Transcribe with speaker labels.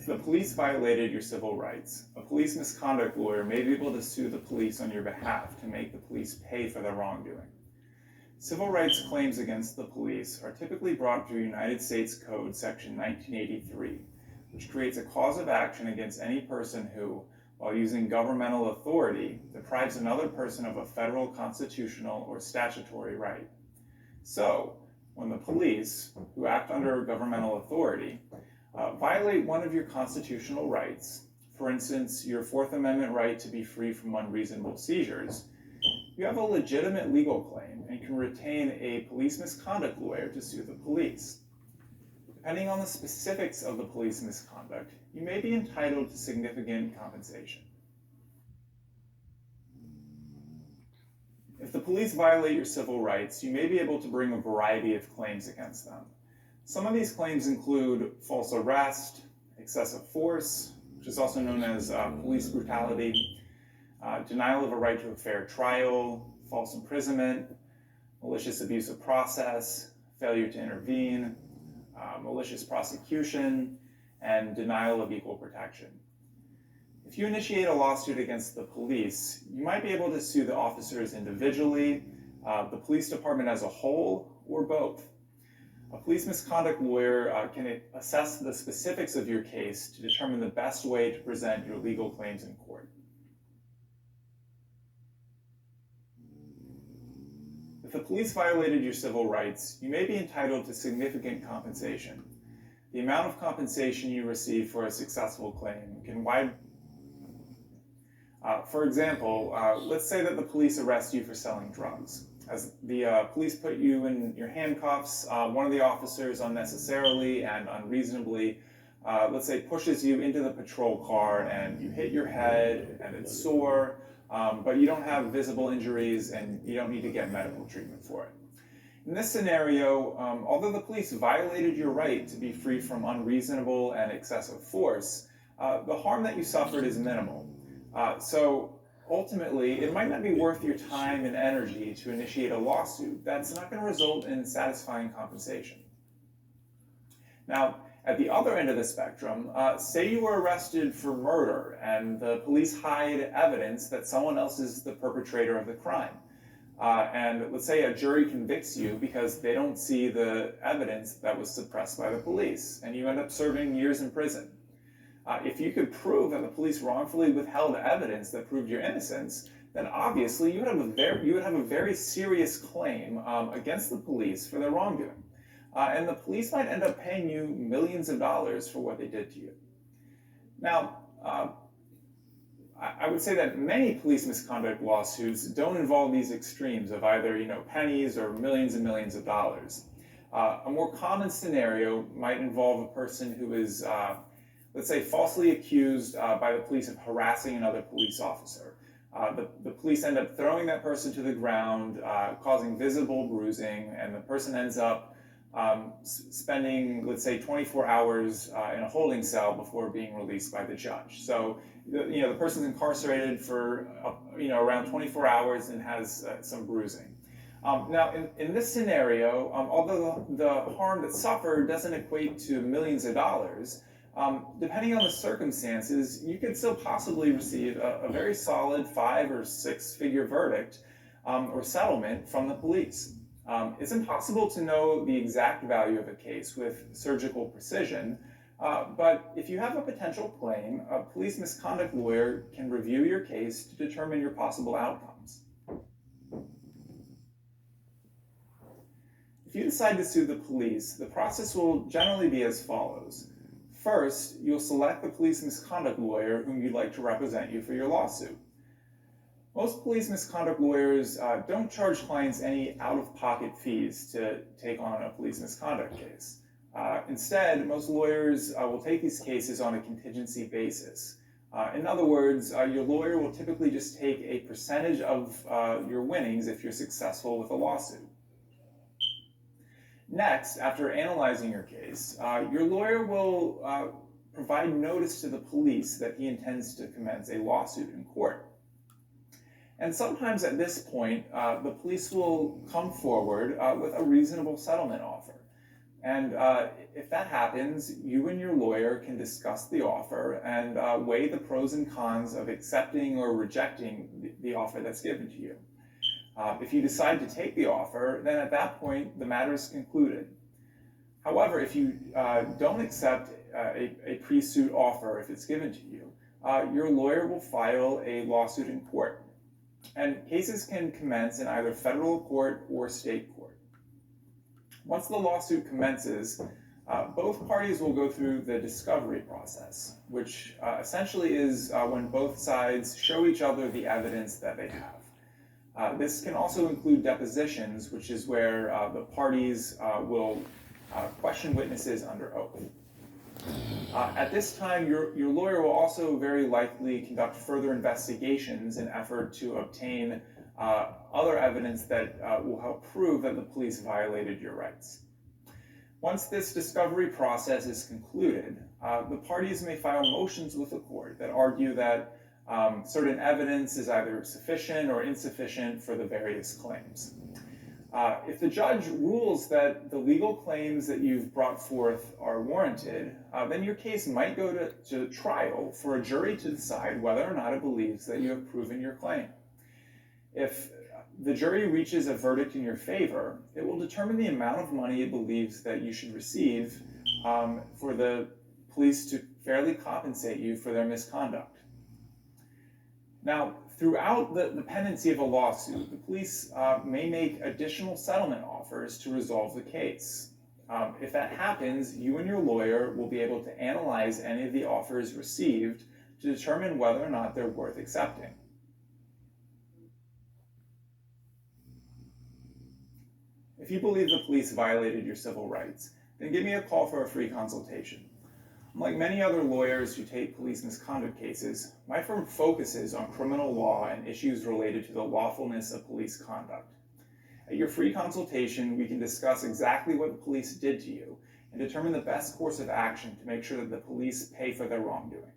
Speaker 1: If the police violated your civil rights, a police misconduct lawyer may be able to sue the police on your behalf to make the police pay for their wrongdoing. Civil rights claims against the police are typically brought through United States Code Section 1983, which creates a cause of action against any person who, while using governmental authority, deprives another person of a federal constitutional or statutory right. So, when the police, who act under governmental authority, violate one of your constitutional rights, for instance, your Fourth Amendment right to be free from unreasonable seizures, you have a legitimate legal claim and can retain a police misconduct lawyer to sue the police. Depending on the specifics of the police misconduct, you may be entitled to significant compensation. If the police violate your civil rights, you may be able to bring a variety of claims against them. Some of these claims include false arrest, excessive force, which is also known as police brutality, denial of a right to a fair trial, false imprisonment, malicious abuse of process, failure to intervene, malicious prosecution, and denial of equal protection. If you initiate a lawsuit against the police, you might be able to sue the officers individually, the police department as a whole, or both. A police misconduct lawyer can assess the specifics of your case to determine the best way to present your legal claims in court. If the police violated your civil rights, you may be entitled to significant compensation. The amount of compensation you receive for a successful claim can for example, let's say that the police arrest you for selling drugs. As the police put you in your handcuffs, one of the officers unnecessarily and unreasonably, let's say, pushes you into the patrol car and you hit your head and it's sore, but you don't have visible injuries and you don't need to get medical treatment for it. In this scenario, although the police violated your right to be free from unreasonable and excessive force, the harm that you suffered is minimal. So ultimately, it might not be worth your time and energy to initiate a lawsuit that's not going to result in satisfying compensation. Now, at the other end of the spectrum, say you were arrested for murder and the police hide evidence that someone else is the perpetrator of the crime. And let's say a jury convicts you because they don't see the evidence that was suppressed by the police, and you end up serving years in prison. If you could prove that the police wrongfully withheld evidence that proved your innocence, then obviously you would have a very serious claim against the police for their wrongdoing. And the police might end up paying you millions of dollars for what they did to you. Now, I would say that many police misconduct lawsuits don't involve these extremes of either pennies or millions and millions of dollars. A more common scenario might involve a person who is let's say, falsely accused by the police of harassing another police officer. The police end up throwing that person to the ground, causing visible bruising, and the person ends up spending, let's say, 24 hours in a holding cell before being released by the judge. So, the person's incarcerated for, around 24 hours and has some bruising. Now, in this scenario, although the harm that's suffered doesn't equate to millions of dollars, depending on the circumstances, you could still possibly receive a very solid 5 or 6 figure verdict or settlement from the police. It's impossible to know the exact value of a case with surgical precision, but if you have a potential claim, a police misconduct lawyer can review your case to determine your possible outcomes. If you decide to sue the police, the process will generally be as follows. First, you'll select the police misconduct lawyer whom you'd like to represent you for your lawsuit. Most police misconduct lawyers don't charge clients any out-of-pocket fees to take on a police misconduct case. Instead, most lawyers will take these cases on a contingency basis. In other words, your lawyer will typically just take a percentage of your winnings if you're successful with a lawsuit. Next, after analyzing your case, your lawyer will provide notice to the police that he intends to commence a lawsuit in court. And sometimes at this point, the police will come forward with a reasonable settlement offer. And if that happens, you and your lawyer can discuss the offer and weigh the pros and cons of accepting or rejecting the offer that's given to you. If you decide to take the offer, then at that point, the matter is concluded. However, if you don't accept a pre-suit offer if it's given to you, your lawyer will file a lawsuit in court. And cases can commence in either federal court or state court. Once the lawsuit commences, both parties will go through the discovery process, which essentially is when both sides show each other the evidence that they have. This can also include depositions, which is where the parties will question witnesses under oath. At this time, your lawyer will also very likely conduct further investigations in effort to obtain other evidence that will help prove that the police violated your rights. Once this discovery process is concluded, the parties may file motions with the court that argue that certain evidence is either sufficient or insufficient for the various claims. If the judge rules that the legal claims that you've brought forth are warranted, then your case might go to trial for a jury to decide whether or not it believes that you have proven your claim. If the jury reaches a verdict in your favor, it will determine the amount of money it believes that you should receive for the police to fairly compensate you for their misconduct. Now, throughout the pendency of a lawsuit, the police may make additional settlement offers to resolve the case. If that happens, you and your lawyer will be able to analyze any of the offers received to determine whether or not they're worth accepting. If you believe the police violated your civil rights, then give me a call for a free consultation. Unlike many other lawyers who take police misconduct cases, my firm focuses on criminal law and issues related to the lawfulness of police conduct. At your free consultation, we can discuss exactly what the police did to you and determine the best course of action to make sure that the police pay for their wrongdoing.